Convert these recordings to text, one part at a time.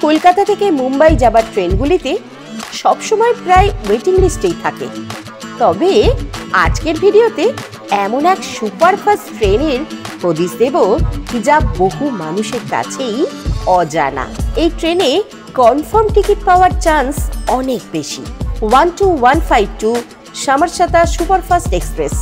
কলকাতা থেকে মুম্বাই যাবার ট্রেনগুলিতে সবসময় প্রায় ওয়েটিং লিস্টেই থাকে। তবে আজকের ভিডিওতে এমন এক সুপারফাস্ট ট্রেনের হদিস দেব যা বহু মানুষের কাছেই অজানা। এই ট্রেনে কনফার্ম টিকিট পাওয়ার চান্স অনেক বেশি। 12152 সামারসাতা সুপারফাস্ট এক্সপ্রেস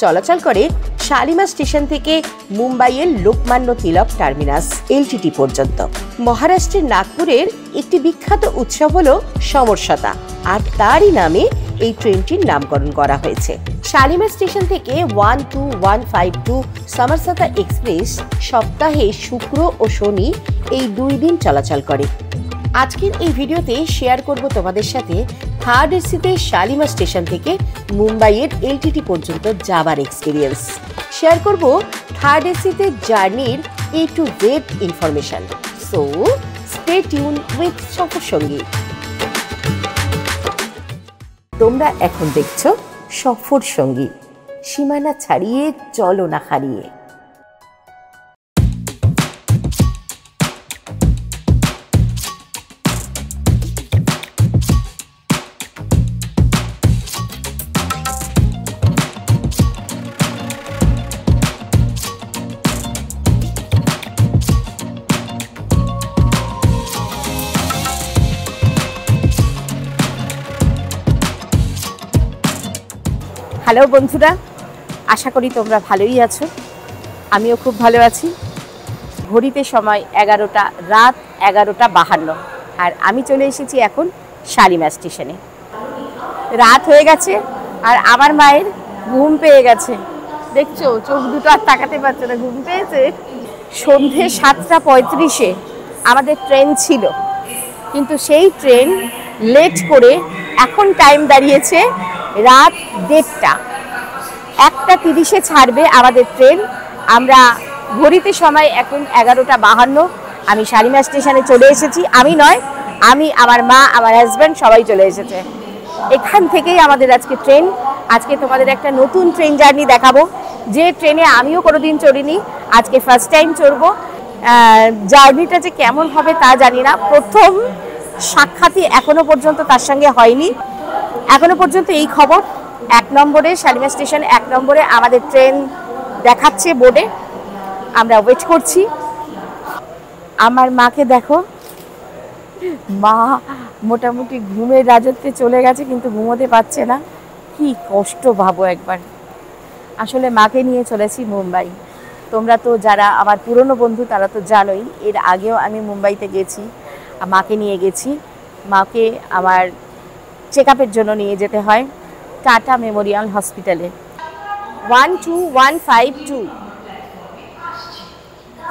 চলাচল করে শালিমার স্টেশন থেকে মুম্বাইয়ের লোকমান্য তিলক টার্মিনাস এলটিটি পর্যন্ত। মহারাষ্ট্রের নাগপুরের একটি বিখ্যাত উৎসব হলো সমরসতা, আর তারই নামে এই ট্রেনটির নামকরণ করা হয়েছে। শালিমার স্টেশন থেকে 12152 সামারসাতা এক্সপ্রেস সপ্তাহে শুক্র ও শনি এই 2 দিন চলাচল করে। আজকের এই ভিডিওতে শেয়ার করব তোমাদের সাথে থার্ড এসিতে শালিমার স্টেশন থেকে মুম্বাইয়ের এলটিটি পর্যন্ত যাবার এক্সপিরিয়েন্স। শেয়ার করব থার্ড এসিতে জার্নির A to Z information. So stay tune with Safar Sangi. তোমরা এখন দেখছো সফর সঙ্গী, সীমানা ছাড়িয়ে চলো না হারিয়ে। হ্যালো বন্ধুরা, আশা করি তোমরা ভালোই আছো। আমিও খুব ভালো আছি। ঘড়িতে সময় রাত 11:52, আর আমি চলে এসেছি এখন শালিমার স্টেশনে। রাত হয়ে গেছে আর আমার মায়ের ঘুম পেয়ে গেছে। দেখছো, চোখ দুটো আর তাকাতে পারছে না, ঘুম পেয়েছে। সন্ধে 7:35 আমাদের ট্রেন ছিল, কিন্তু সেই ট্রেন লেট করে এখন টাইম দাঁড়িয়েছে রাত 1:30। 1:30 ছাড়বে আমাদের ট্রেন। আমরা ঘড়িতে সময় এখন 11:52। আমি শালিমার স্টেশনে চলে এসেছি। আমি নয়, আমি, আমার মা, আমার হাজব্যান্ড সবাই চলে এসেছে। এখান থেকেই আমাদের আজকে ট্রেন। আজকে তোমাদের একটা নতুন ট্রেন জার্নি দেখাবো, যে ট্রেনে আমিও কোনোদিন চড়িনি, আজকে ফার্স্ট টাইম চড়বো। জার্নিটা যে কেমন হবে তা জানি না। প্রথম সাক্ষাৎই এখনো পর্যন্ত তার সঙ্গে হয়নি। এখনো পর্যন্ত এই খবর, 1 নম্বরে শালিমার স্টেশন 1 নম্বরে আমাদের ট্রেন দেখাচ্ছে বোর্ডে। আমরা ওয়েট করছি। আমার মাকে দেখো, মা মোটামুটি ঘুমের রাজত্বে চলে গেছে, কিন্তু ঘুমোতে পারছে না। কি কষ্ট ভাবো একবার। আসলে মাকে নিয়ে চলেছি মুম্বাই। তোমরা তো যারা আমার পুরনো বন্ধু তারা তো জানোই, এর আগেও আমি মুম্বাইতে গেছি, মাকে নিয়ে গেছি। মাকে আমার চেকআপের জন্য নিয়ে যেতে হয় টাটা মেমোরিয়াল হসপিটালে। 12152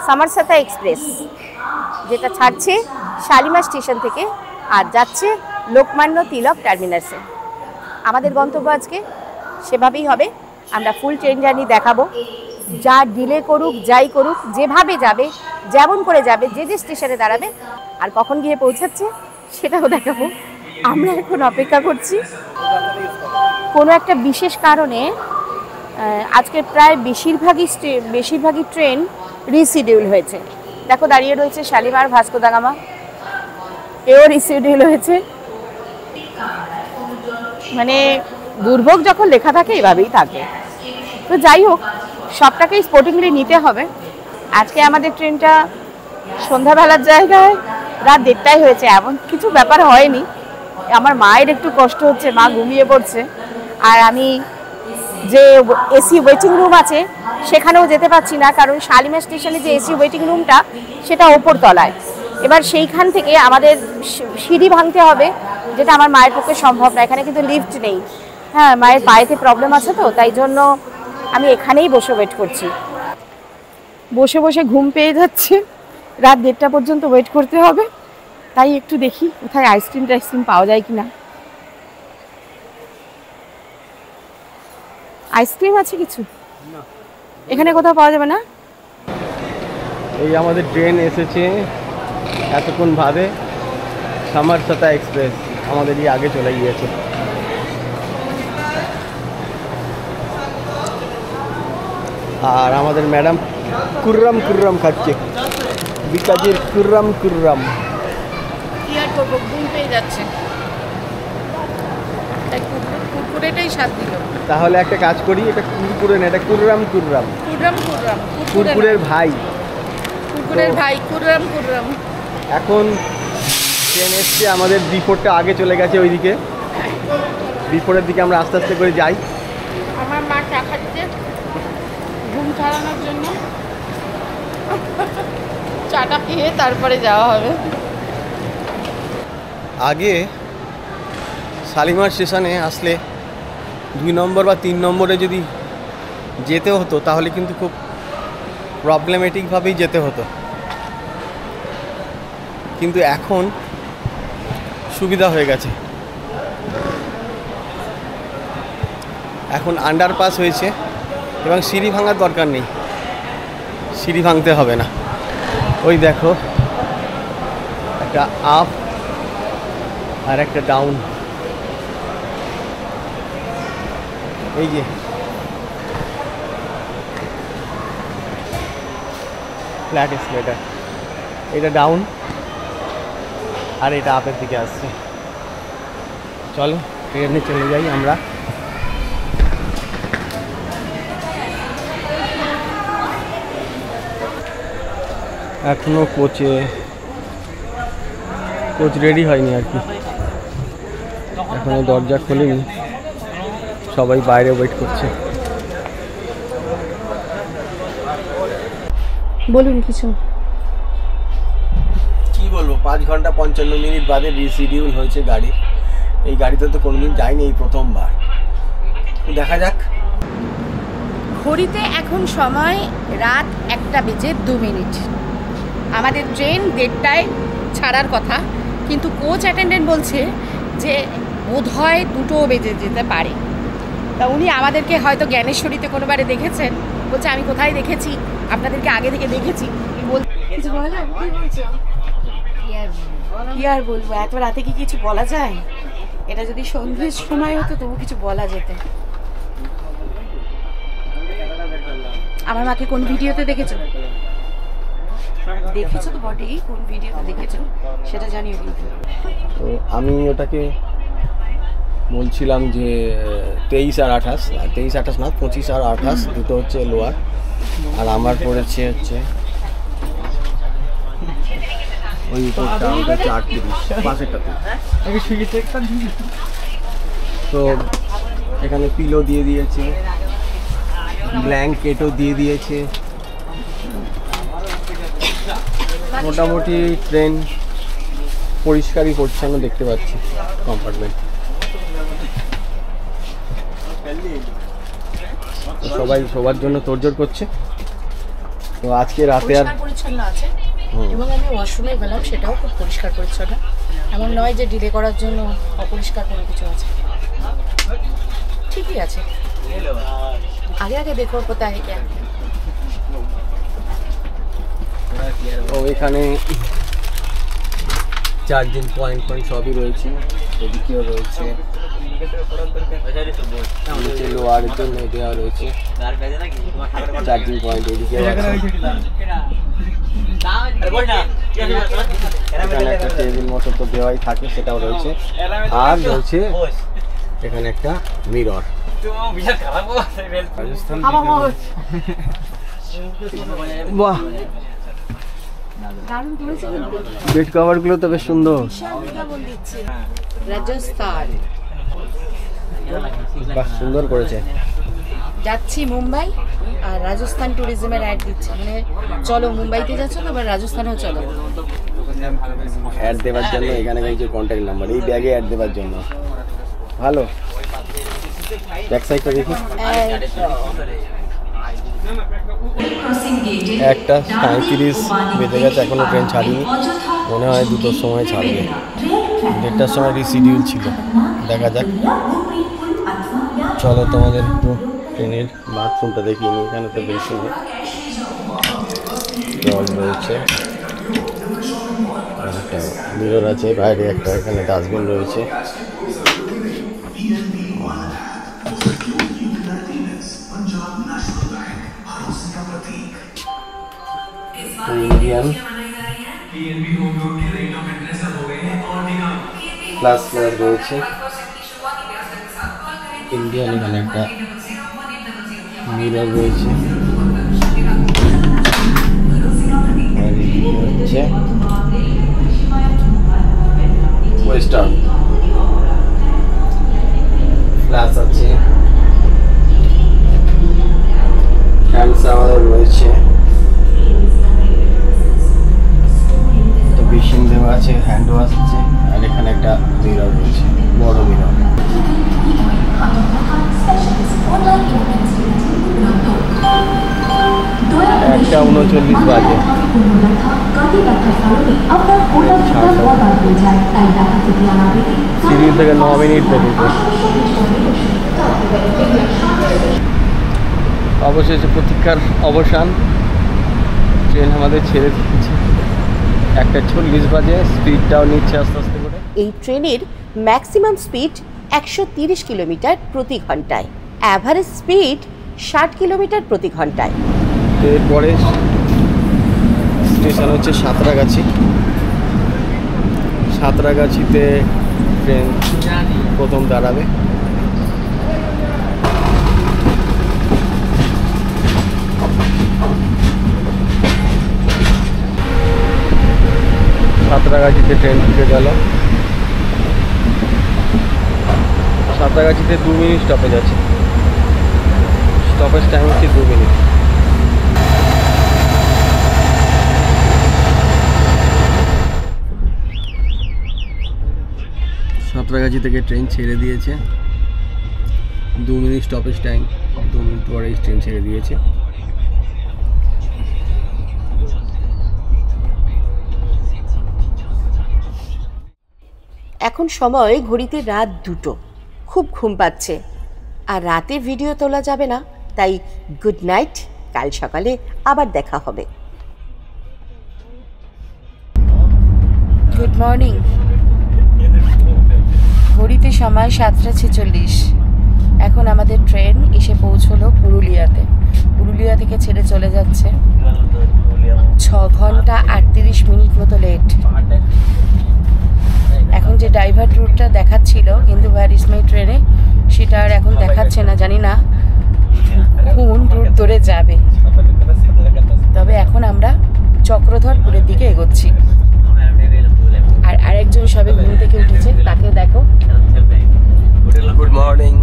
সামারসাতা এক্সপ্রেস, যেটা ছাড়ছে শালিমার স্টেশন থেকে আর যাচ্ছে লোকমান্য তিলক টার্মিনাসে। আমাদের গন্তব্য আজকে সেভাবেই হবে। আমরা ফুল ট্রেন জার্নি দেখাবো। যা ডিলে করুক, যাই করুক, যেভাবে যাবে, যেমন করে যাবে, যে যে স্টেশনে দাঁড়াবে আর কখন গিয়ে পৌঁছাচ্ছে সেটাও দেখাবো। আমরা এখন অপেক্ষা করছি কোনো একটা বিশেষ কারণে। আজকে প্রায় বেশিরভাগই ট্রেন রিশিডিউল হয়েছে। দেখো দাঁড়িয়ে রয়েছে শালিমার, ভাস্কো দা গামা, এও রিশিডিউল হয়েছে। মানে দুর্ভোগ যখন লেখা থাকে এভাবেই থাকে। তো যাই হোক, সবটাকেই স্পোর্টিংলি নিতে হবে। আজকে আমাদের ট্রেনটা সন্ধ্যাবেলার জায়গায় রাত 1:30 হয়েছে, এমন কিছু ব্যাপার হয়নি। আমার মায়ের একটু কষ্ট হচ্ছে, মা ঘুমিয়ে পড়ছে। আর আমি যে এসি ওয়েটিং রুম আছে সেখানেও যেতে পারছি না, কারণ শালিমার স্টেশনে যে এসি ওয়েটিং রুমটা সেটা ওপর তলায়। এবার সেইখান থেকে আমাদের সিঁড়ি ভাঙতে হবে, যেটা আমার মায়ের পক্ষে সম্ভব না। এখানে কিন্তু লিফট নেই। হ্যাঁ, মায়ের পায়েতে প্রবলেম আছে, তো তাই জন্য আমি এখানেই বসে ওয়েট করছি। বসে বসে ঘুম পেয়ে যাচ্ছে। রাত 1:30 পর্যন্ত ওয়েট করতে হবে। তাই একটু দেখি কোথায় আইসক্রিম পাওয়া যায় কিনা। আইসক্রিম আছে কিছু? এখানে কোথাও পাওয়া যাবে না? এই আমাদের ট্রেন এসেছে এতক্ষণ বাদে, সামারসাতা এক্সপ্রেস আমাদেরই আগে চলে গিয়েছে। আর আমাদের ম্যাডাম কুররাম কুররাম খাচ্ছে, বিকাজির কুররাম কুররাম। করবো, ঘুম পেয়ে যাচ্ছে, তাই কুরকুরেটাই স্বাদ দিল। তাহলে একটা কাজ করি, এটা কুরকুরে না, এটা কুররাম কুররাম। কুররাম কুররাম, কুরকুরের ভাই, কুরকুরের ভাই, কুররাম কুররাম। এখন ট্রেন এসছে, আমাদের বিফোরটা আগে চলে গেছে ওইদিকে, বিফোরের দিকে আমরা আস্তে আস্তে করে যাই। আমার মা চা খাচ্ছে ঘুম ছাড়ানোর জন্য, চাটা খেয়ে তারপরে যাওয়া হবে। আগে শালিমার স্টেশনে আসলে 2 নম্বর বা 3 নম্বরে যদি যেতে হতো তাহলে কিন্তু খুব প্রবলেমেটিকভাবেই যেতে হতো, কিন্তু এখন সুবিধা হয়ে গেছে। এখন আন্ডারপাস হয়েছে এবং সিঁড়ি ভাঙার দরকার নেই, সিঁড়ি ভাঙতে হবে না। ওই দেখো একটা আপ আর একটা ডাউন, এই যে ফ্ল্যাট এসকেলেটর, এটা ডাউন আর এটা আপের দিকে আসছে। চলো ট্রেনে চলে যাই আমরা। এখনো কোচ রেডি হয়নি আর কি, এখনো দরজা খোলেনি, সবাই বাইরে ওয়েট করছে। বলুন কিছু। কি বলবো, 5 ঘন্টা 55 মিনিট বাদে রিশিডিউল হয়েছে গাড়ি। এই গাড়িতে তো কোনোদিন যাইনি, এই প্রথমবার, দেখা যাক। ঘড়িতে এখন সময় রাত 1:02। আমাদের ট্রেন 1:30টায় ছাড়ার কথা, কিন্তু কোচ অ্যাটেন্ডেন্ট বলছে যে বোধহয় 2টো বেজে যেতে পারে। তা উনি আমাদেরকে হয়তো জ্ঞানেশ্বরীতে কোনোবারে দেখেছেন, বলছে আমি কোথায় দেখেছি, আপনাদেরকে আগে থেকে দেখেছি। কি আর বলবো, এত রাতে কি কিছু বলা যায়? এটা যদি সন্ধ্যের সময় হতো তবু কিছু বলা যেত। আমার মাকে কোন ভিডিওতে দেখেছো? দেখেছো তো বটেই, কোন ভিডিওতে দেখেছো সেটা জানিও কিন্তু। তো আমি ওটাকে বলছিলাম যে 23 আর 28, 23-28 না, 25 আর 28 দুটো হচ্ছে লোয়ার, আর আমার পড়েছে হচ্ছে ওই উপরটা, ওটা হচ্ছে 38 পাশেরটাতে। তো এখানে পিলো দিয়ে দিয়েছে, ব্ল্যাঙ্কেটও দিয়ে দিয়েছে। মোটামুটি ট্রেন পরিষ্কারই পরিচ্ছন্ন দেখতে পাচ্ছি কম্পার্টমেন্ট। সবাই সবার জন্য তোড়জোড় করছে। তো আজকে রাতে আর পরিচ্ছন্ন আছে, এবং আমি ওয়াশরুমে গেলাম, সেটাও খুব পরিষ্কার পরিচ্ছন্ন। এমন নয় যে ডিলে করার জন্য অপরিষ্কার কোনো কিছু আছে, ঠিকই আছে। আগে আগে দেখো কোথায় গিয়ে। ও এখানে চার্জিং পয়েন্ট সবই রয়েছে, এদিকেও রয়েছে, নিচে লোয়ারের জন্য দেওয়া রয়েছে চার্জিং পয়েন্ট, এদিকেও আছে। এখানে একটা টেবিল মতো তো দেওয়াই থাকে, সেটাও রয়েছে, আর রয়েছে এখানে একটা মিরর। বাহ, বেড কভার গুলো তো বেশ সুন্দর, রাজস্থান। বাহ সুন্দর করেছে। যাচ্ছি মুম্বাই, আর রাজস্থান ট্যুরিজমের অ্যাড দিচ্ছে, মানে চলো মুম্বাইতে যাচ্ছ তো এবার রাজস্থানেও চলো। অ্যাড দেওয়ার জন্য এখানে যে কন্ট্যাক্ট নাম্বার, এই ব্যাগে অ্যাড দেওয়ার জন্য ভালো। ব্যাক সাইডটা দেখি, একটা 35 বেজে গেছে, এখনো ট্রেন ছাড়িনি, মনে হয় 2টোর সময় ছাড়বে, 1:30টার সময় রিশিডিউল ছিল, দেখা যাক। চলো তোমাদের একটু ট্রেনের বাথরুমটা দেখিয়ে নিই। এখানে তো বেশি জল রয়েছে, একটা মিরর আছে, বাইরে একটা এখানে ডাস্টবিন রয়েছে। इंडियन প্লাস প্লাস রয়েছে, ইন্ডিয়ান এখানে একটা মিরর রয়েছে, হচ্ছে ওয়েস্টার্ন ফ্ল্যাশ আছে, হ্যান্ড শাওয়ার রয়েছে, তো বেসিন দেওয়া আছে, হ্যান্ড ওয়াশ আছে, আর এখানে একটা মিরর রয়েছে, বড় মিরর। একটা 39 বাজে, সিঁড়ি থেকে 9 মিনিট বেরিয়েছে। অবশেষে প্রতীক্ষার অবসান, ট্রেন আমাদের ছেড়ে দিয়েছে। 1:40 বাজে, স্পিডটাও নিচ্ছে আস্তে আস্তে করে। এই ট্রেনের ম্যাক্সিমাম স্পিড 130 কিলোমিটার প্রতি ঘন্টায়, অ্যাভারেজ স্পিড 60 কিলোমিটার প্রতি ঘন্টায়। এরপরে স্টেশন হচ্ছে সাঁতরাগাছি। সাঁতরাগাছিতে ট্রেন প্রথম দাঁড়াবে। সাঁতরাগাছিতে ট্রেন ঢুকে গেল। সাঁতরাগাছিতে 2 মিনিট স্টপেজ আছে, স্টপেজ টাইম হচ্ছে 2 মিনিট। সাঁতরাগাছি থেকে ট্রেন ছেড়ে দিয়েছে, 2 মিনিট স্টপেজ টাইম, 2 মিনিট পরে ট্রেন ছেড়ে দিয়েছে। এখন সময় ঘড়িতে রাত 2টো, খুব ঘুম পাচ্ছে, আর রাতে ভিডিও তোলা যাবে না, তাই গুড নাইট, কাল সকালে আবার দেখা হবে। Good morning. ঘড়িতে সময় 7:46। এখন আমাদের ট্রেন এসে পৌঁছলো পুরুলিয়াতে। পুরুলিয়া থেকে ছেড়ে চলে যাচ্ছে, 6 ঘন্টা 38 মিনিট মতো লেট। এখন যে ডাইভার্ট রুটটা দেখাচ্ছিল কিন্তু হোয়ার ইজ মাই ট্রেনে, সেটা আর এখন দেখাচ্ছে না, জানি না কোন রুট ধরে যাবে। তবে এখন আমরা চক্রধরপুরের দিকে এগোচ্ছি। আর আরেকজন সবে ঘুম থেকে উঠেছে, তাকে দেখো। Good morning.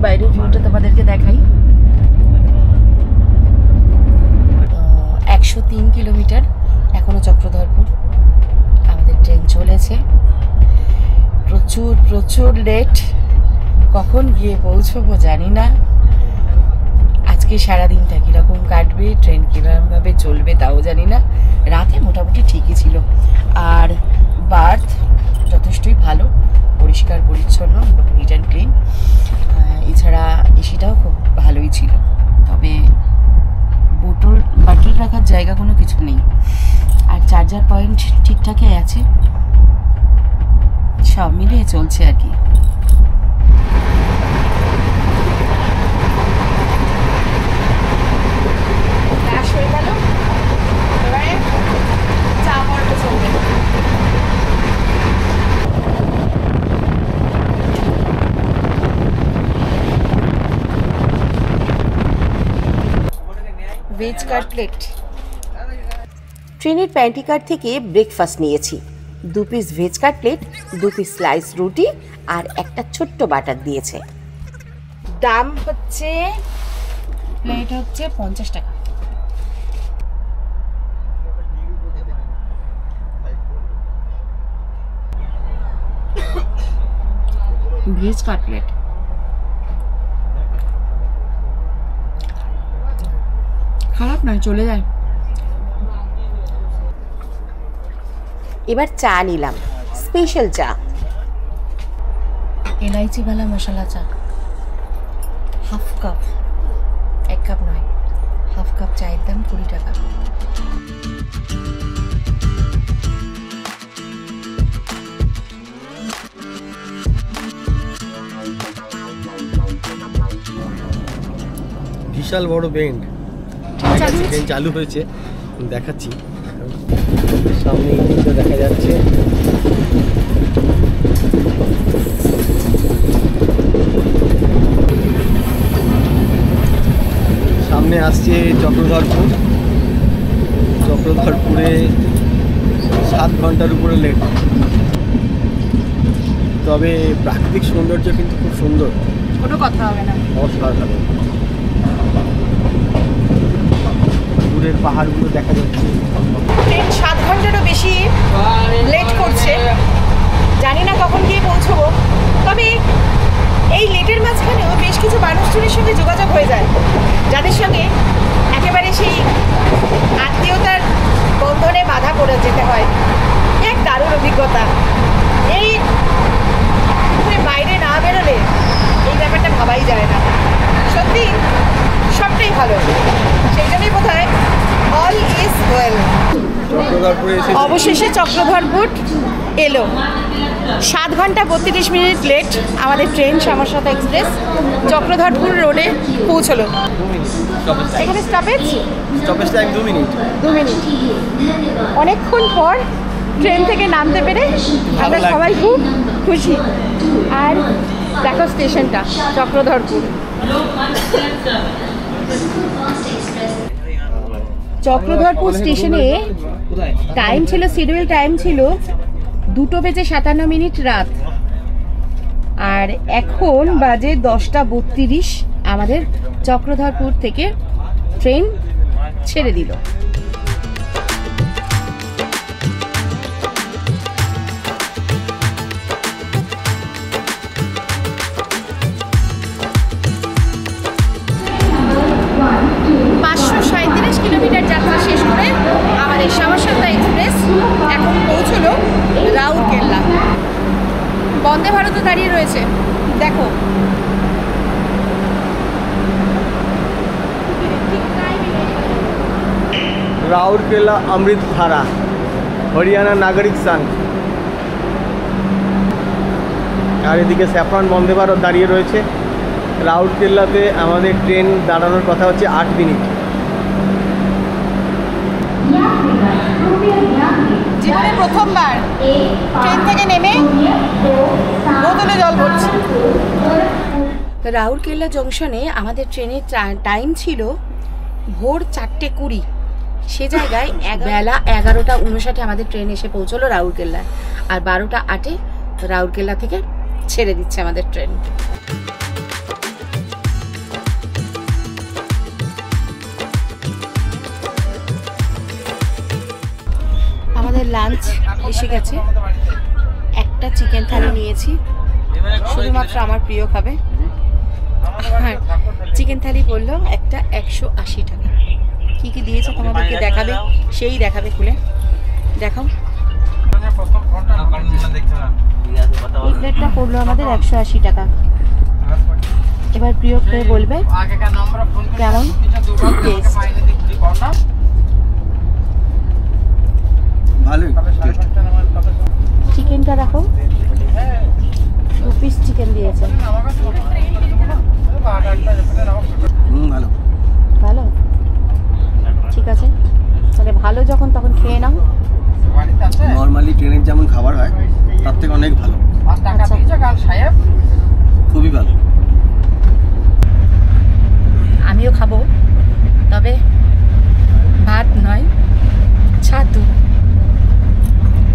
বাইরের ভিউটা তোমাদেরকে দেখাই। 103 কিলোমিটার এখনো চক্রধরপুর। আমাদের ট্রেন চলেছে, প্রচুর প্রচুর লেট, কখন গিয়ে পৌঁছবো জানি না। আজকে সারাদিনটা কীরকম কাটবে, ট্রেন কীভাবে চলবে তাও জানি না। রাতে মোটামুটি ঠিকই ছিল, আর বার্থ যথেষ্টই ভালো, পরিষ্কার পরিচ্ছন্ন, নিট অ্যান্ড ক্লিন। এছাড়া এসিটাও খুব ভালোই ছিল, তবে বাটল রাখার জায়গা কোনো কিছু নেই। আর চার্জার পয়েন্ট ঠিকঠাকই আছে, সব মিলিয়ে চলছে আর কি। Veg cutlet. ট্রেনের প্যান্টি কার থেকে ব্রেকফাস্ট নিয়েছি, 2 piece veg cutlet, 2 piece slice রুটি আর একটা ছোট্ট বাটার দিয়েছে। দাম হচ্ছে, প্লেট হচ্ছে 50 টাকা। ভেজ কাটলেট খারাপ নয়, চলে যায়। এবার চা নিলাম, স্পেশাল চা, এলাইচি वाला মশলা চা, হাফ কাপ, 1 কাপ নয়, হাফ কাপ চায়ের দাম 20 টাকা। বিশাল বড় বেন্ড, ট্রেন চালু হয়েছে, দেখাচ্ছি। সামনে ইঞ্জিনটা দেখা যাচ্ছে, সামনে আসছে চক্রধরপুরে 7 ঘন্টার উপরে লেট। তবে প্রাকৃতিক সৌন্দর্য কিন্তু খুব সুন্দর, কোনো কথা হবে না। অসাধারণ, দূরের পাহাড়গুলো দেখা যাচ্ছে। ট্রেন 7 ঘন্টারও বেশি লেট করছে, জানি না কখন গিয়ে পৌঁছবো। তবে এই লেটের মাঝখানেও বেশ কিছু মানুষজনের সঙ্গে যোগাযোগ হয়ে যায়, যাদের সঙ্গে একেবারে সেই আত্মীয়তার বন্ধনে বাধা পড়ে যেতে হয়। এক দারুণ অভিজ্ঞতা। এই বাইরে না বেরোলে এই ব্যাপারটা ভাবাই যায় না। সত্যি সবটাই ভালো, সেই জন্যই বোধ হয় অল ইজ ওয়েল। অবশেষে চক্রধরপুর এলো। 7 ঘন্টা 32 মিনিট লেট আমাদের ট্রেন শ্যামাসাতা এক্সপ্রেস চক্রধরপুর রোডে পৌঁছলো। এখানে স্টপেজ টাইম 2 মিনিট। অনেকক্ষণ পর ট্রেন থেকে নামতে পেরে আমরা সবাই খুব খুশি। আর দেখো স্টেশনটা চক্রধরপুর। চক্রধরপুর স্টেশনে টাইম ছিল, শিডিউল টাইম ছিল 2:57 রাত। আর এখন বাজে 10:32। আমাদের চক্রধরপুর থেকে ট্রেন ছেড়ে দিল। কিলোমিটার যাত্রা শেষ করে আমাদের শ্যামাসাতা এক্সপ্রেস এখন পৌঁছলো রাউরকেল্লা। বন্দে ভারতও দাঁড়িয়ে রয়েছে, দেখো। রাউরকেলা অমৃতধারা, হরিয়ানা নাগরিক সংঘ। আর এদিকে স্যাফরন বন্দে ভারত দাঁড়িয়ে রয়েছে। রাউরকেল্লাতে আমাদের ট্রেন দাঁড়ানোর কথা হচ্ছে 8 মিনিট। জীবনে প্রথমবার ট্রেন থেকে নেমে বোতলে জল ভরছি। রাউরকেল্লা জংশনে আমাদের ট্রেনের টাইম ছিল ভোর 4:20। সে জায়গায় বেলা 11:59 আমাদের ট্রেন এসে পৌঁছলো রাউরকেল্লায়। আর 12:08 রাউরকেল্লা থেকে ছেড়ে দিচ্ছে আমাদের ট্রেন। আমাদের লাঞ্চ এসে গেছে। একটা চিকেন থালি নিয়েছি, শুধুমাত্র আমার প্রিয় খাবে। চিকেন থালি বললো একটা 180 টাকা। কি কি দিয়েছে তোমাদেরকে দেখাবে, সেই দেখাবে, খুলে দেখাও। এই প্লেটটা পড়লো আমাদের 180 টাকা। এবার প্রিয় খেয়ে বলবে কেমন টেস্ট। চিকেনটা দেখো, 2 পিস চিকেন দিয়েছে। ভালো, ঠিক আছে তাহলে। ভালো যখন তখন খেয়ে নাও। নর্মালি ট্রেনের যেমন খাবার হয় তার থেকে অনেক ভালো। খুবই ভালো। আমিও খাবো, তবে ভাত নয়, ছাতু।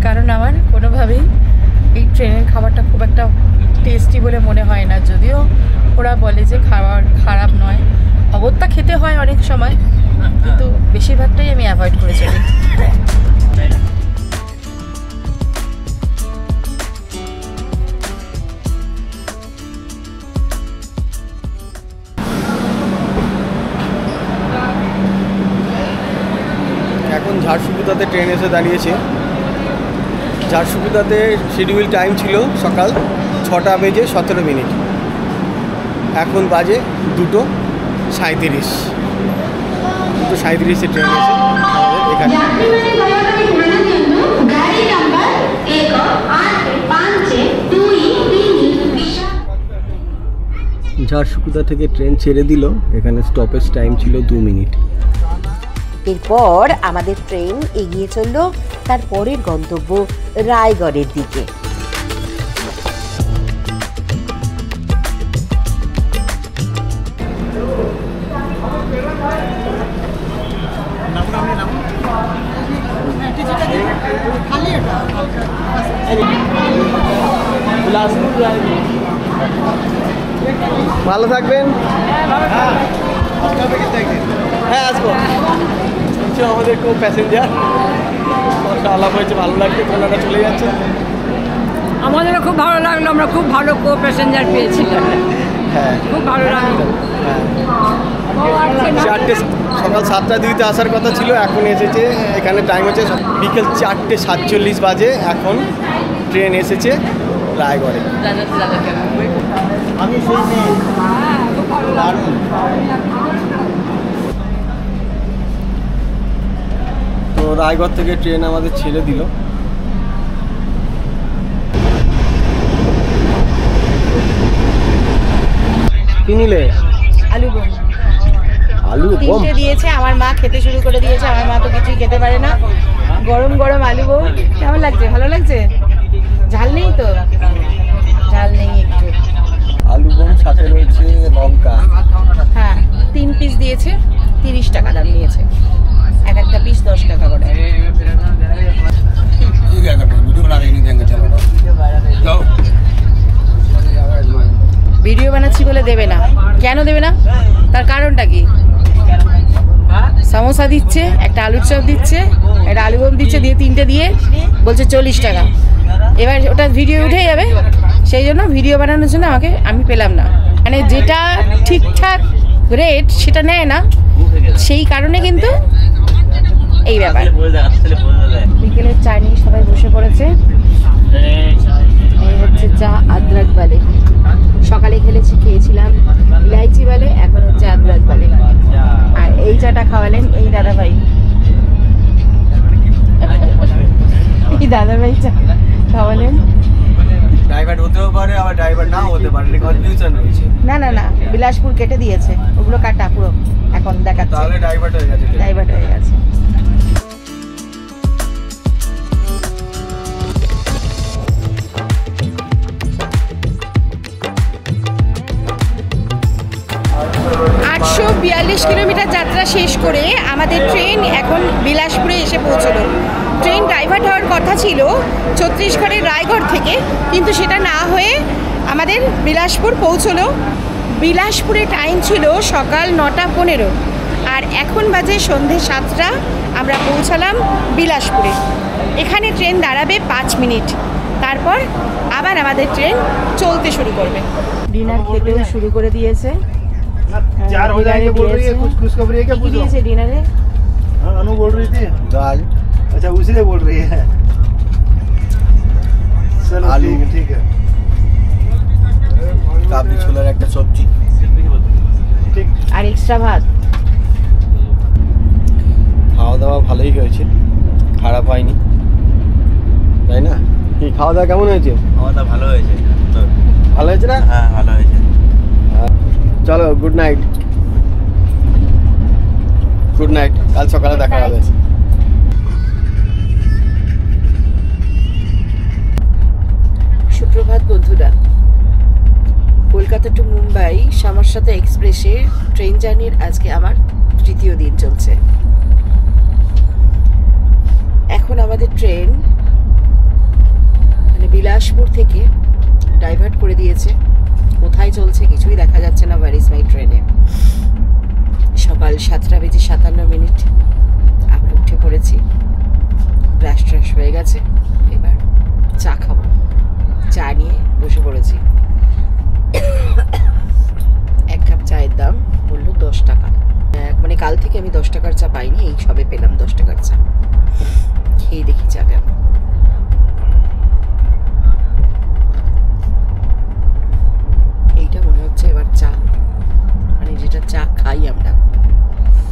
কারণ আমার কোনোভাবেই এই ট্রেনের খাবারটা খুব একটা টেস্টি বলে মনে হয় না। যদিও ওরা বলে যে খাবার খারাপ নয়, অগত্যা খেতে হয় অনেক সময়, কিন্তু বেশিরভাগটাই আমি অ্যাভয়েড করে চলি। এখন ঝাড়সুগুদাতে ট্রেন এসে দাঁড়িয়েছে। ঝাড়সুগুদাতে শিডিউল টাইম ছিল সকাল 6:17। এখন বাজে 2:37। 2:37 ট্রেন এসে এখানে। ঝাড়সুগুদা থেকে ট্রেন ছেড়ে দিল। এখানে স্টপেজ টাইম ছিল 2 মিনিট। এরপর আমাদের ট্রেন এগিয়ে চলল তার পরের গন্তব্য রায়গড়ের দিকে। ভালো থাকবেন। হ্যাঁ আসবো। আমাদের খুব প্যাসেঞ্জার আলাপ হয়েছে, ভালো লাগছে, ওনারা চলে যাচ্ছে। আমাদেরও খুব ভালো লাগলো, আমরা খুব ভালো কো প্যাসেঞ্জার পেয়েছি। হ্যাঁ খুব ভালো লাগলো। চারটে সকাল 7টা দিতে আসার কথা ছিল, এখন এসেছে। এখানে টাইম হচ্ছে বিকেল 4:47 বাজে। এখন ট্রেন এসেছে রায়গড়ে। আমি তো রায়গড় থেকে ট্রেন আমাদের ছেড়ে দিল। কি নিলে? আলু বোম আলু বোম তিনটে দিয়েছে, আমার মা খেতে শুরু করে দিয়েছে। আমার মা তো কিছুই খেতে পারে না। গরম গরম আলু বোম কেমন লাগছে? ভালো লাগছে? ঝাল নেই তো? ঝাল নেই একটু। আলু বোম সাথে রয়েছে লঙ্কা। হ্যাঁ 3 পিস দিয়েছে, 30 টাকা দাম নিয়েছে। এক একটা পিস 10 টাকা করে। ভিডিও বানাচ্ছি বলে দেবে না। কেন দেবে না? তার কারণটা কি? সমোসা দিচ্ছে, একটা আলুর চপ দিচ্ছে, একটা আলু বোম দিচ্ছে, দিয়ে 3টে দিয়ে বলছে 40 টাকা। এবার ওটা ভিডিও উঠে যাবে, সেই জন্য ভিডিও বানানোর জন্য আমি পেলাম না। মানে যেটা ঠিকঠাক রেট সেটা নেয় না, সেই কারণে কিন্তু এই ব্যাপার। বিকেলের চা নিয়ে সবাই বসে পড়েছে। এই হচ্ছে চা আদ্রাক বালে। সকালে খেয়েছিলাম ইলাইচি বালে, এখন হচ্ছে আদ্রাক বালে। আর এই চাটা খাওয়ালেন এই দাদাভাই। এই দাদাভাই চা খাওয়ালেন। ড্রাইভার হতেও পারে, আবার ড্রাইভার নাও হতে পারে, কনফিউশন রয়েছে। না না না, বিলাসপুর কেটে দিয়েছে, ওগুলো কাটা পুরো এখন দেখাচ্ছে। তাহলে ড্রাইভার হয়ে গেছে। ড্রাইভার হয়ে গেছে। আটশো 42 কিলোমিটার যাত্রা শেষ করে আমাদের ট্রেন এখন বিলাসপুরে এসে পৌঁছলো। ট্রেন ডাইভার্ট হওয়ার কথা ছিল ছত্তিশগড়ের রায়গড় থেকে, কিন্তু সেটা না হয়ে আমাদের বিলাসপুর পৌঁছলো। বিলাসপুরে টাইম ছিল সকাল 9:15, আর এখন বাজে সন্ধে 7টা। আমরা পৌঁছালাম বিলাসপুরে। এখানে ট্রেন দাঁড়াবে 5 মিনিট, তারপর আবার আমাদের ট্রেন চলতে শুরু করবে। ডিনার খেতেও শুরু করে দিয়েছে। 4 हो जाएंगे बोल रही है। कुछ खुशखबरी है क्या? पूछ लो। डिनर है। हाँ अनु बोल रही थी दाल। अच्छा उसी ने बोल रही है। चलो आलू ठीक है। काबली छोलार একটা সবজি ঠিক। আর এক্সট্রা ভাত। খাওয়া দাওয়া ভালোই হয়েছে, খারাপ হয়নি, তাই না? কি খাওয়া দাওয়া কেমন হয়েছে? খাওয়া দাওয়া ভালো হয়েছে। ভালো হয়েছে না? হ্যাঁ ভালো হয়েছে। চলো গুড নাইট। গুড নাইট, কাল সকালে দেখা হবে। সুপ্রভাত বন্ধুরা। কলকাতা টু মুম্বাই সামারসাথে এক্সপ্রেসে ট্রেন জার্নির আজকে আমার 3য় দিন চলছে। এখন আমাদের ট্রেন মানে বিলাসপুর থেকে ডাইভার্ট করে দিয়েছে। কোথায় চলছে কিছুই দেখা যাচ্ছে না। ওয়ার ইজ মাই ট্রেনে। সকাল 7:57 আমরা উঠে পড়েছি। ব্রাশ ট্রাশ হয়ে গেছে, এবার চা খাবো। চা নিয়ে বসে পড়েছি। 1 কাপ চায়ের দাম বললো 10 টাকা। মানে কাল থেকে আমি 10 টাকার চা পাইনি, এই সবে পেলাম 10 টাকার চা। খেয়ে দেখি চা কেমন। এইটা মনে হচ্ছে এবার চা, মানে যেটা চা খাই আমরা,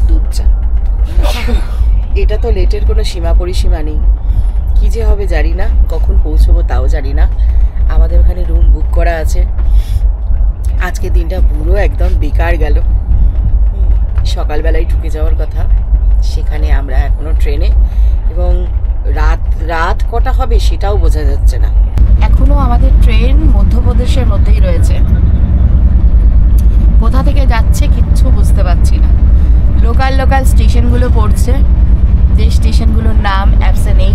দুধ চা। এটা তো লেটের কোনো সীমা পরিসীমা নেই। কি যে হবে জানি না, কখন পৌঁছবো তাও জানি না। আমাদের ওখানে রুম বুক করা আছে। আজকে দিনটা পুরো একদম বেকার গেল। সকালবেলায় ঢুকে যাওয়ার কথা, সেখানে আমরা এখনো ট্রেনে, এবং রাত কটা হবে সেটাও বোঝা যাচ্ছে না। এখনো আমাদের ট্রেন মধ্যপ্রদেশের মধ্যেই রয়েছে। কোথা থেকে যাচ্ছে কিচ্ছু বুঝতে পারছি না। লোকাল স্টেশনগুলো পড়ছে, যে স্টেশনগুলোর নাম অ্যাপসে নেই।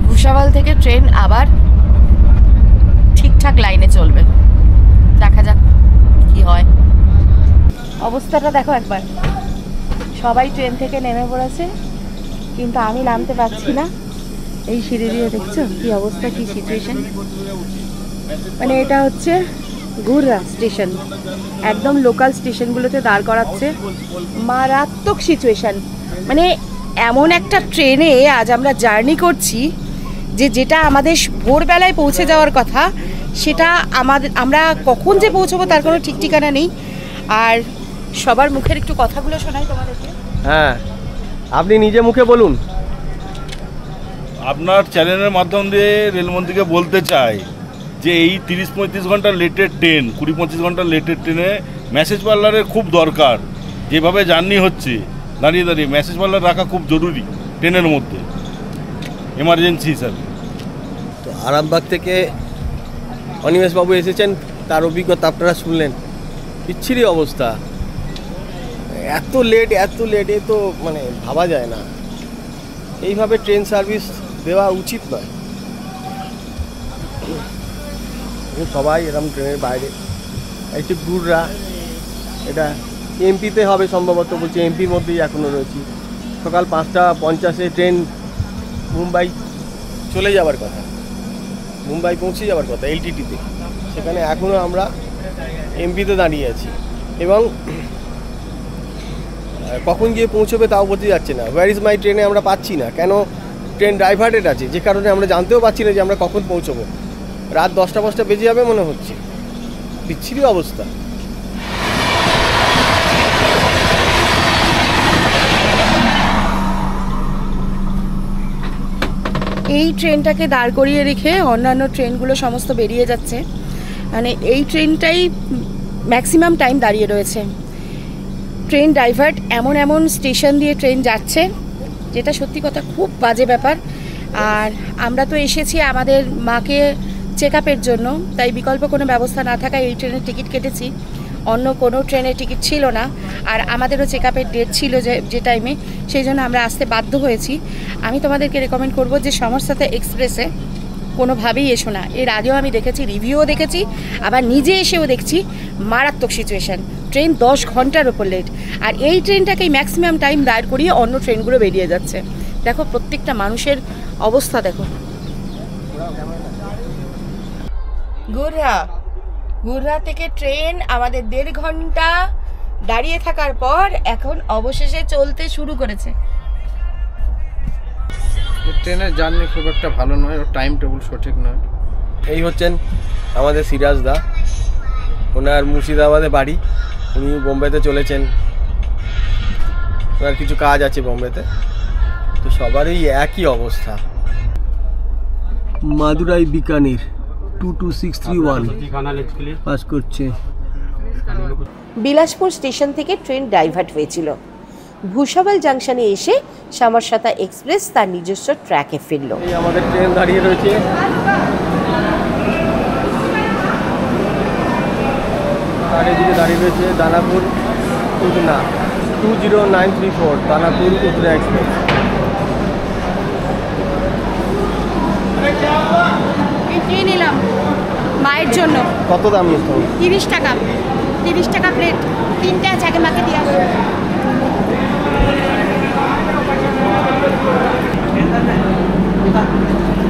ভুসাওয়াল থেকে ট্রেন আবার ঠিকঠাক লাইনে চলবে। দেখা যাক কি হয়। অবস্থাটা দেখো একবার, সবাই ট্রেন থেকে নেমে পড়েছে কিন্তু আমি নামতে পারছি না। এই সিঁড়ি দিয়ে দেখছো কি অবস্থা, কি সিচুয়েশন। মানে এটা হচ্ছে গুররা স্টেশন, একদম লোকাল স্টেশনগুলোতে দাঁড় করাচ্ছে। মারাত্মক সিচুয়েশন। মানে এমন একটা ট্রেনে আজ আমরা জার্নি করছি যেটা আমাদের ভোরবেলায় পৌঁছে যাওয়ার কথা, সেটা আমরা কখন যে পৌঁছবো তার কোনো ঠিক ঠিকানা নেই। আর সবার মুখের একটু কথাগুলো শোনাই তোমাদেরকে। হ্যাঁ, আপনি নিজে মুখে বলুন। আপনার চ্যানেলের মাধ্যম দিয়ে রেলমন্ত্রীকে বলতে চাই যে এই 30-35 ঘন্টার লেটের ট্রেন, 20-25 ঘন্টার লেটের ট্রেনে মেসেজ পার্লারের খুব দরকার। যেভাবে জার্নি হচ্ছে দাঁড়িয়ে দাঁড়িয়ে মেসেজ পার্লার রাখা খুব জরুরি ট্রেনের মধ্যে, এমার্জেন্সি হিসাবে। তো আরামবাগ থেকে অনিমেষবাবু এসেছেন, তার অভিজ্ঞতা আপনারা শুনলেন। বিচ্ছিরি অবস্থা, এত লেট এ তো মানে ভাবা যায় না। এইভাবে ট্রেন সার্ভিস দেওয়া উচিত নয়। সবাই এরকম ট্রেনের বাইরে। এই যে গুররা, এটা এমপিতে হবে সম্ভবত, বলছে এমপির মধ্যেই এখনও রয়েছি। সকাল 5:50 ট্রেন মুম্বাই চলে যাওয়ার কথা, মুম্বাই পৌঁছে যাওয়ার কথা এলটিটিতে। সেখানে এখনও আমরা এমপিতে দাঁড়িয়ে আছি এবং কখন গিয়ে পৌঁছবে তাও বলতে যাচ্ছে না। হোয়ার ইজ মাই ট্রেনে আমরা পাচ্ছি না। কেন? ট্রেন ডাইভার্টেড আছে, যে কারণে আমরা জানতেও পারছি না যে আমরা কখন পৌঁছবো। রাত 10টা বেজে যাবে মনে হচ্ছে। বিচ্ছিরি অবস্থা। এই ট্রেনটাকে দাঁড় করিয়ে রেখে অন্যান্য ট্রেনগুলো সমস্ত বেরিয়ে যাচ্ছে। মানে এই ট্রেনটাই ম্যাক্সিমাম টাইম দাঁড়িয়ে রয়েছে। ট্রেন ডাইভার্ট, এমন স্টেশন দিয়ে ট্রেন যাচ্ছে যেটা সত্যি কথা খুব বাজে ব্যাপার। আর আমরা তো এসেছি আমাদের মাকে চেক আপের জন্য, তাই বিকল্প কোনো ব্যবস্থা না থাকায় এই ট্রেনের টিকিট কেটেছি। অন্য কোনো ট্রেনের টিকিট ছিল না, আর আমাদেরও চেক আপের ডেট ছিল যে টাইমে, সেই জন্য আমরা আসতে বাধ্য হয়েছি। আমি তোমাদেরকে রেকমেন্ড করব যে সমরসাথা এক্সপ্রেসে কোনোভাবেই এসো না। এর আগেও আমি দেখেছি, রিভিউও দেখেছি, আবার নিজে এসেও দেখছি মারাত্মক সিচুয়েশান। ট্রেন 10 ঘন্টার ওপর লেট, আর এই ট্রেনটাকেই ম্যাক্সিমাম টাইম দাঁড় করিয়ে অন্য ট্রেনগুলো বেরিয়ে যাচ্ছে। দেখো প্রত্যেকটা মানুষের অবস্থা দেখো। গুররা থেকে ট্রেন আমাদের 1.5 ঘন্টা দাঁড়িয়ে থাকার পর এখন অবশেষে চলতে শুরু করেছে। ট্রেনের জার্নি খুব একটা ভালো নয়, ওর টাইম টেবিল সঠিক নয়। এই হচ্ছেন আমাদের সিরাজ দা, ওনার মুর্শিদাবাদে বাড়ি, উনি বোম্বেতে চলেছেন, ওনার কিছু কাজ আছে বোম্বেতে। তো সবারই একই অবস্থা। মাদুরাই বিকানির 22631 পাস করছে। বিলাসপুর স্টেশন থেকে ট্রেন ডাইভার্ট হয়েছিল। ভুসাবল জাংশনে এসে সমরসাথা এক্সপ্রেস তার নিজস্ব ট্র্যাকে ফিরল। এই আমাদের ট্রেন দাঁড়িয়ে রয়েছে। আর এদিকে দাঁড়িয়ে রয়েছে দানাপুর উদনা 20934 দানাপুর উদনা এক্সপ্রেস। নিয়ে নিলাম মায়ের জন্য। কত দাম নিতে হবে? 30 টাকা, 30 টাকা প্লেট। 3টে আছে, আগে মাকে দিয়ে আসো।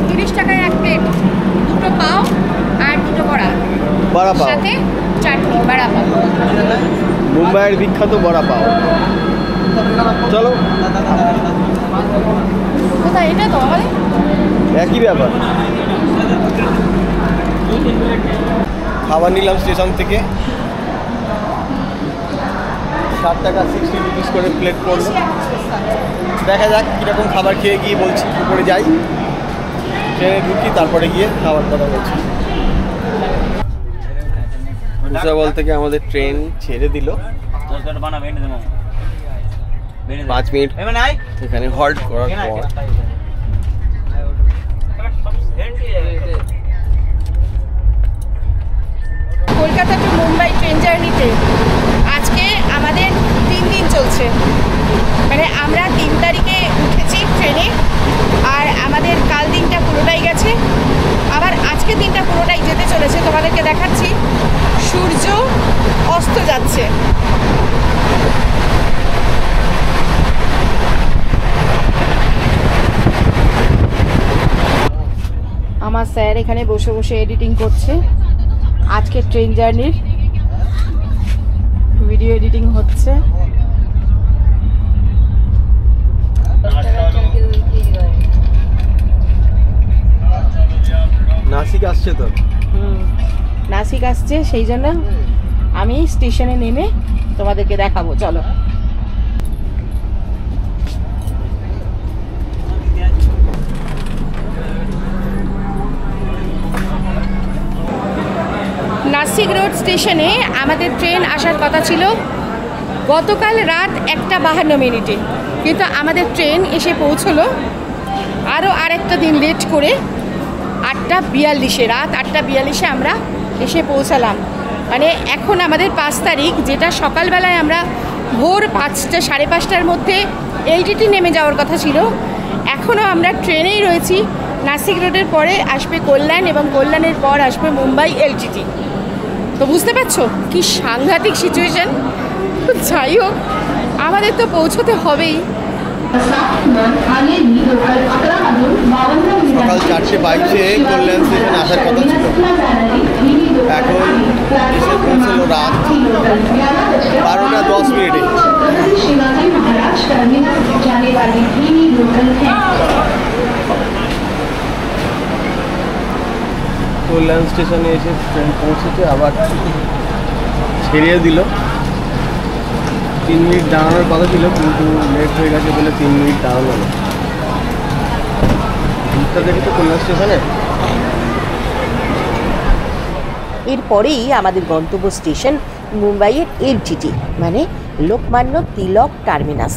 30 টাকায় 1 প্লেট, 2টো পাও আর 2টো বড়া, বড়া পাও সাথে চাটনি। বড়া পাও, মুম্বাইয়ের বিখ্যাত বড়া পাও। চলো, কোথায় এটা? তো আমাদের একই ব্যাপার। খাবার নিলাম স্টেশন থেকে, 60 টাকা 60 রুপিস করে প্লেট পড়লো। দেখা যাক কীরকম খাবার খেয়ে গিয়ে বলছি, উপরে যাই, ট্রেনে ঢুকি, তারপরে গিয়ে খাবার কথা বলছি। ভুসাবল থেকে আমাদের ট্রেন ছেড়ে দিল। 5 মিনিট এখানে হল্ট করার পর কলকাতা টু মুম্বাই ট্রেন জার্নিতে আজকে আমাদের 3 দিন চলছে। মানে আমরা 3 তারিখে উঠেছি ট্রেনে, আর আমাদের কাল দিনটা পুরোটাই গেছে। আবার আজকে আজকে দিনটা পুরোটাই যেতে চলেছে, তোমাদেরকে দেখাচ্ছি সূর্য অস্ত যাচ্ছে। আমার স্যার এখানে বসে বসে এডিটিং করছে, আজকে ট্রেন জার্নির ভিডিও এডিটিং হচ্ছে। নাসিক আসছে তো, নাসিক আসছে, সেই জন্য আমি স্টেশনে নেমে তোমাদেরকে দেখাবো। চলো। নাসিক রোড স্টেশনে আমাদের ট্রেন আসার কথা ছিল গতকাল রাত 1:52, কিন্তু আমাদের ট্রেন এসে পৌঁছলো আরও আরেকটা দিন লেট করে 8:42, রাত 8:42 আমরা এসে পৌঁছালাম। মানে এখন আমাদের 5 তারিখ, যেটা সকালবেলায় আমরা ভোর 5টা 5:30টার মধ্যে এলটিটি নেমে যাওয়ার কথা ছিল, এখনও আমরা ট্রেনেই রয়েছি। নাসিক রোডের পরে আসবে কল্যাণ এবং কল্যাণের পর আসবে মুম্বাই এলটিটি। তো বুঝতে পারছো কি সাংঘাতিক সিচুয়েশন। যাই হোক, আমাদের তো পৌঁছতে হবেই। সকাল 4:22 কল্যাণ স্টেশন আসার কথা ছিল, এখন এসে পৌঁছলো রাত 12:10। কল্যাণ স্টেশনে এসে ট্রেন পৌঁছেছে, আবার ছেড়িয়ে দিল। 3 মিনিট দাঁড়ানোর কথা ছিল, কিন্তু লেট হয়ে গেছে বলে 3 মিনিট দাঁড়ানো না। ভিড়টা দেখি তো কল্যাণ স্টেশনে। এরপরেই আমাদের গন্তব্য স্টেশন মুম্বাইয়ের এলটিটি, মানে Lokmanya Tilak terminus.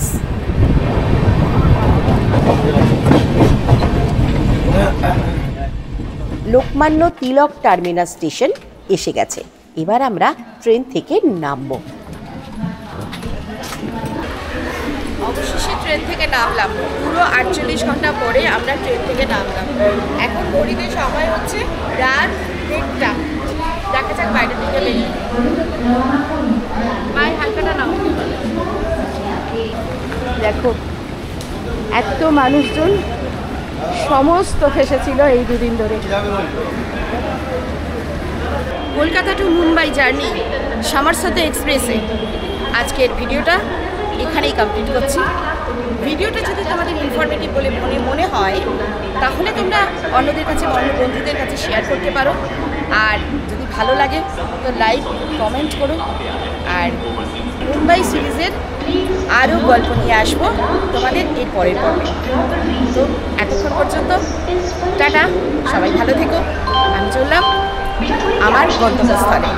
Lokmanya Tilak terminus station এসে গেছে। এবার আমরা ট্রেন থেকে নামবো। অবশেষে ট্রেন থেকে নামলাম, পুরো 48 ঘন্টা পরে আমরা ট্রেন থেকে নামলাম। এখন ঘড়িতে সময় হচ্ছে রাত 1:30। দেখা যাক বাইরের দিকে বেরিয়ে। মায়ের হালকাটা নাও। দেখো, এত মানুষজন সমস্ত ফেসেছিল এই দুদিন ধরে। কলকাতা টু মুম্বাই জার্নি সামারসাথে এক্সপ্রেসে আজকের ভিডিওটা এখানেই কমপ্লিট করছি। ভিডিওটা যদি তোমাদের ইনফরমেটিভ বলে মনে হয়, তাহলে তোমরা অন্যদের কাছে, অন্য বন্ধুদের কাছে শেয়ার করতে পারো। আর যদি ভালো লাগে তো লাইক কমেন্ট করো। আর মুম্বাই সিরিজের আরও গল্প নিয়ে আসবো তোমাদের এর পরের পর্বে। তো এতক্ষণ পর্যন্ত টাটা, সবাই ভালো থেকো। আমি চললাম আমার গন্তব্যস্থলে।